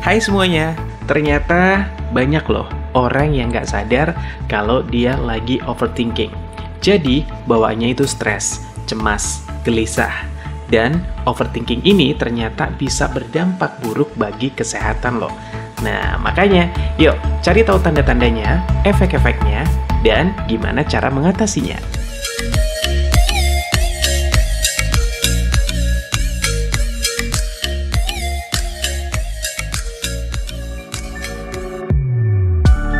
Hai semuanya, ternyata banyak loh orang yang nggak sadar kalau dia lagi overthinking. Jadi, bawaannya itu stres, cemas, gelisah. Dan overthinking ini ternyata bisa berdampak buruk bagi kesehatan loh. Nah, makanya yuk cari tahu tanda-tandanya, efek-efeknya, dan gimana cara mengatasinya.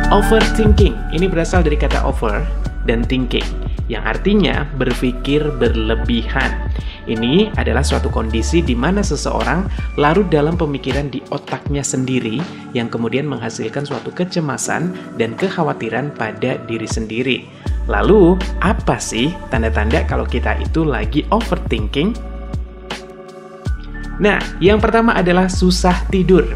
Overthinking ini berasal dari kata over dan thinking, yang artinya berpikir berlebihan. Ini adalah suatu kondisi di mana seseorang larut dalam pemikiran di otaknya sendiri yang kemudian menghasilkan suatu kecemasan dan kekhawatiran pada diri sendiri. Lalu, apa sih tanda-tanda kalau kita itu lagi overthinking? Nah, yang pertama adalah susah tidur.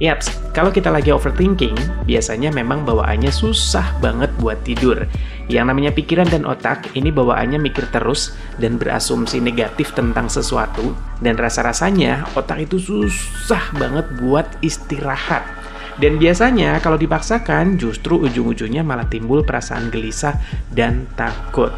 Yaps, kalau kita lagi overthinking, biasanya memang bawaannya susah banget buat tidur. Yang namanya pikiran dan otak, ini bawaannya mikir terus dan berasumsi negatif tentang sesuatu. Dan rasa-rasanya, otak itu susah banget buat istirahat. Dan biasanya kalau dipaksakan, justru ujung-ujungnya malah timbul perasaan gelisah dan takut.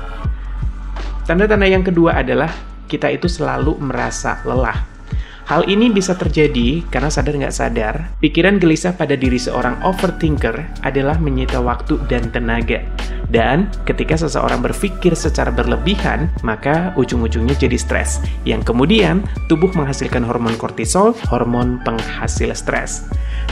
Tanda-tanda yang kedua adalah kita itu selalu merasa lelah. Hal ini bisa terjadi karena sadar nggak sadar, pikiran gelisah pada diri seorang overthinker adalah menyita waktu dan tenaga. Dan ketika seseorang berpikir secara berlebihan, maka ujung-ujungnya jadi stres, yang kemudian tubuh menghasilkan hormon kortisol, hormon penghasil stres.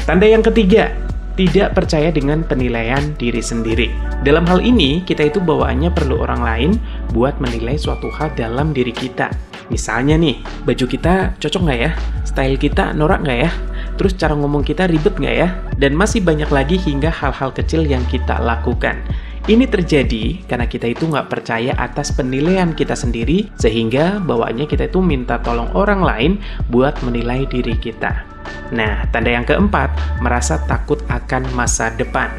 Tanda yang ketiga, tidak percaya dengan penilaian diri sendiri. Dalam hal ini, kita itu bawaannya perlu orang lain buat menilai suatu hal dalam diri kita. Misalnya nih, baju kita cocok nggak ya? Style kita norak nggak ya? Terus cara ngomong kita ribet nggak ya? Dan masih banyak lagi hingga hal-hal kecil yang kita lakukan. Ini terjadi karena kita itu nggak percaya atas penilaian kita sendiri, sehingga bawaannya kita itu minta tolong orang lain buat menilai diri kita. Nah, tanda yang keempat, merasa takut akan masa depan.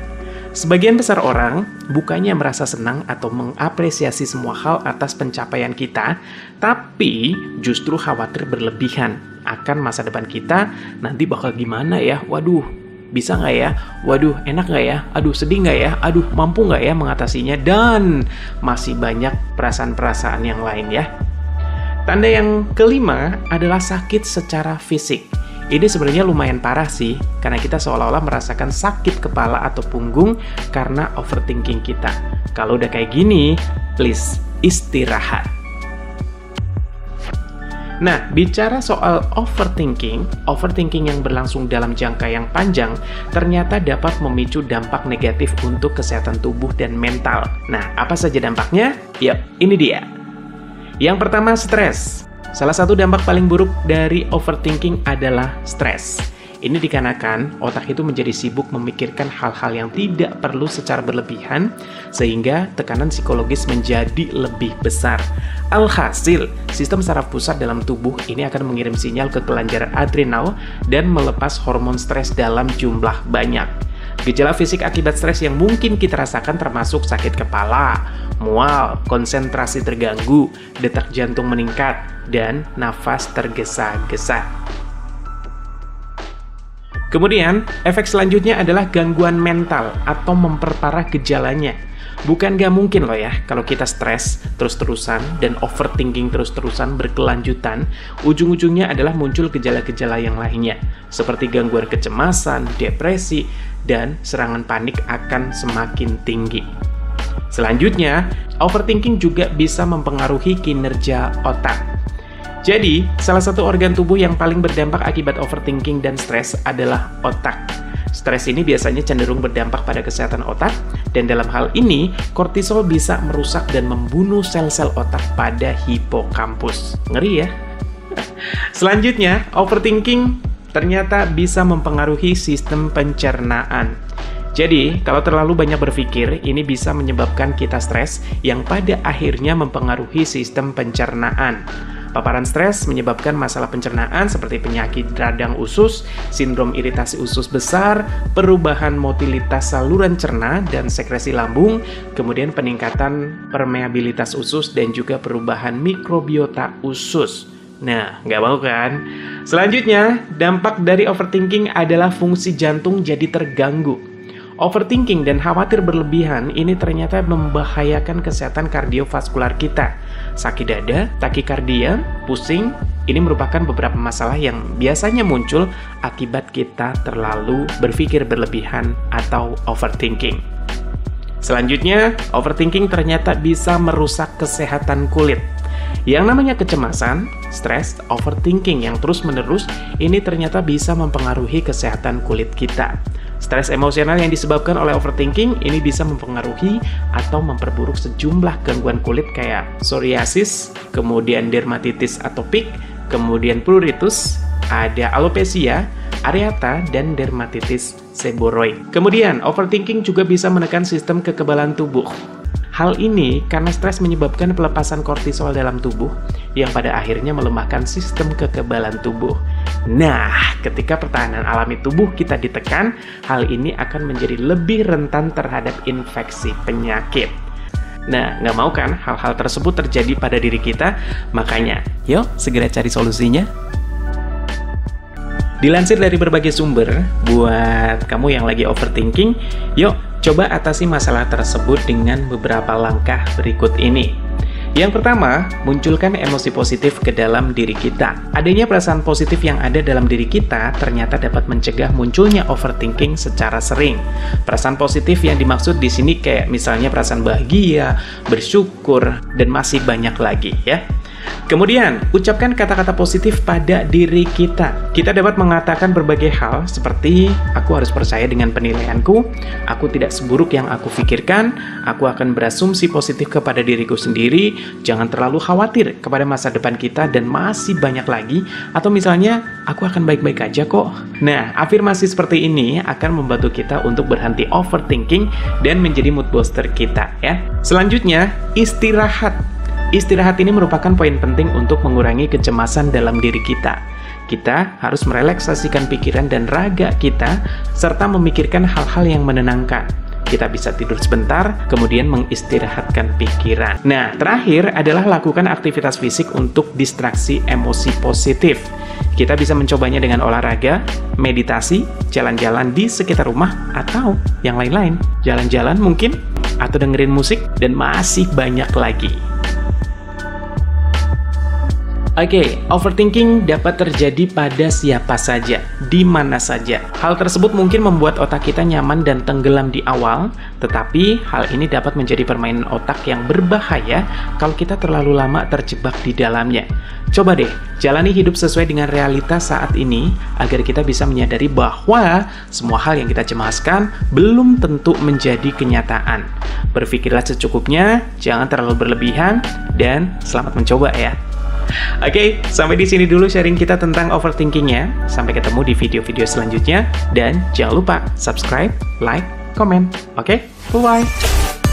Sebagian besar orang bukannya merasa senang atau mengapresiasi semua hal atas pencapaian kita, tapi justru khawatir berlebihan akan masa depan kita, nanti bakal gimana ya? Waduh, bisa nggak ya? Waduh, enak nggak ya? Aduh, sedih nggak ya? Aduh, mampu nggak ya mengatasinya? Dan masih banyak perasaan-perasaan yang lain ya. Tanda yang kelima adalah sakit secara fisik. Ini sebenarnya lumayan parah sih, karena kita seolah-olah merasakan sakit kepala atau punggung karena overthinking kita. Kalau udah kayak gini, please istirahat. Nah, bicara soal overthinking yang berlangsung dalam jangka yang panjang, ternyata dapat memicu dampak negatif untuk kesehatan tubuh dan mental. Nah, apa saja dampaknya? Yuk, ini dia. Yang pertama, stres. Salah satu dampak paling buruk dari overthinking adalah stres. Ini dikarenakan otak itu menjadi sibuk memikirkan hal-hal yang tidak perlu secara berlebihan, sehingga tekanan psikologis menjadi lebih besar. Alhasil, sistem saraf pusat dalam tubuh ini akan mengirim sinyal ke kelenjar adrenal dan melepas hormon stres dalam jumlah banyak. Gejala fisik akibat stres yang mungkin kita rasakan termasuk sakit kepala, mual, konsentrasi terganggu, detak jantung meningkat, dan nafas tergesa-gesa. Kemudian, efek selanjutnya adalah gangguan mental atau memperparah gejalanya. Bukan gak mungkin loh ya, kalau kita stres terus-terusan dan overthinking terus-terusan berkelanjutan, ujung-ujungnya adalah muncul gejala-gejala yang lainnya, seperti gangguan kecemasan, depresi, dan serangan panik akan semakin tinggi. Selanjutnya, overthinking juga bisa mempengaruhi kinerja otak. Jadi, salah satu organ tubuh yang paling berdampak akibat overthinking dan stres adalah otak. Stres ini biasanya cenderung berdampak pada kesehatan otak, dan dalam hal ini, kortisol bisa merusak dan membunuh sel-sel otak pada hipokampus. Ngeri ya? Selanjutnya, overthinking ternyata bisa mempengaruhi sistem pencernaan. Jadi, kalau terlalu banyak berpikir, ini bisa menyebabkan kita stres yang pada akhirnya mempengaruhi sistem pencernaan. Paparan stres menyebabkan masalah pencernaan seperti penyakit radang usus, sindrom iritasi usus besar, perubahan motilitas saluran cerna dan sekresi lambung, kemudian peningkatan permeabilitas usus dan juga perubahan mikrobiota usus. Nah, nggak mau kan? Selanjutnya, dampak dari overthinking adalah fungsi jantung jadi terganggu. Overthinking dan khawatir berlebihan ini ternyata membahayakan kesehatan kardiovaskular kita. Sakit dada, takikardia, pusing, ini merupakan beberapa masalah yang biasanya muncul akibat kita terlalu berpikir berlebihan atau overthinking. Selanjutnya, overthinking ternyata bisa merusak kesehatan kulit. Yang namanya kecemasan, stres, overthinking yang terus-menerus ini ternyata bisa mempengaruhi kesehatan kulit kita. Stres emosional yang disebabkan oleh overthinking ini bisa mempengaruhi atau memperburuk sejumlah gangguan kulit kayak psoriasis, kemudian dermatitis atopik, kemudian pruritus, ada alopecia areata, dan dermatitis seborrheic. Kemudian, overthinking juga bisa menekan sistem kekebalan tubuh. Hal ini karena stres menyebabkan pelepasan kortisol dalam tubuh yang pada akhirnya melemahkan sistem kekebalan tubuh. Nah, ketika pertahanan alami tubuh kita ditekan, hal ini akan menjadi lebih rentan terhadap infeksi penyakit. Nah, nggak mau kan hal-hal tersebut terjadi pada diri kita? Makanya, yuk segera cari solusinya. Dilansir dari berbagai sumber, buat kamu yang lagi overthinking, yuk coba atasi masalah tersebut dengan beberapa langkah berikut ini. Yang pertama, munculkan emosi positif ke dalam diri kita. Adanya perasaan positif yang ada dalam diri kita ternyata dapat mencegah munculnya overthinking secara sering. Perasaan positif yang dimaksud di sini kayak misalnya perasaan bahagia, bersyukur, dan masih banyak lagi ya. Kemudian, ucapkan kata-kata positif pada diri kita. Kita dapat mengatakan berbagai hal seperti, aku harus percaya dengan penilaianku, aku tidak seburuk yang aku pikirkan, aku akan berasumsi positif kepada diriku sendiri, jangan terlalu khawatir kepada masa depan kita, dan masih banyak lagi. Atau misalnya, aku akan baik-baik aja kok. Nah, afirmasi seperti ini akan membantu kita untuk berhenti overthinking dan menjadi mood booster kita ya. Selanjutnya, istirahat. Istirahat ini merupakan poin penting untuk mengurangi kecemasan dalam diri kita. Kita harus merelaksasikan pikiran dan raga kita, serta memikirkan hal-hal yang menenangkan. Kita bisa tidur sebentar, kemudian mengistirahatkan pikiran. Nah, terakhir adalah lakukan aktivitas fisik untuk distraksi emosi positif. Kita bisa mencobanya dengan olahraga, meditasi, jalan-jalan di sekitar rumah, atau yang lain-lain. Jalan-jalan mungkin, atau dengerin musik, dan masih banyak lagi. Oke, overthinking dapat terjadi pada siapa saja, di mana saja. Hal tersebut mungkin membuat otak kita nyaman dan tenggelam di awal, tetapi hal ini dapat menjadi permainan otak yang berbahaya kalau kita terlalu lama terjebak di dalamnya. Coba deh, jalani hidup sesuai dengan realitas saat ini, agar kita bisa menyadari bahwa semua hal yang kita cemaskan belum tentu menjadi kenyataan. Berpikirlah secukupnya, jangan terlalu berlebihan, dan selamat mencoba ya. Oke, sampai di sini dulu sharing kita tentang overthinking-nya. Sampai ketemu di video-video selanjutnya. Dan jangan lupa subscribe, like, komen. Oke, bye-bye.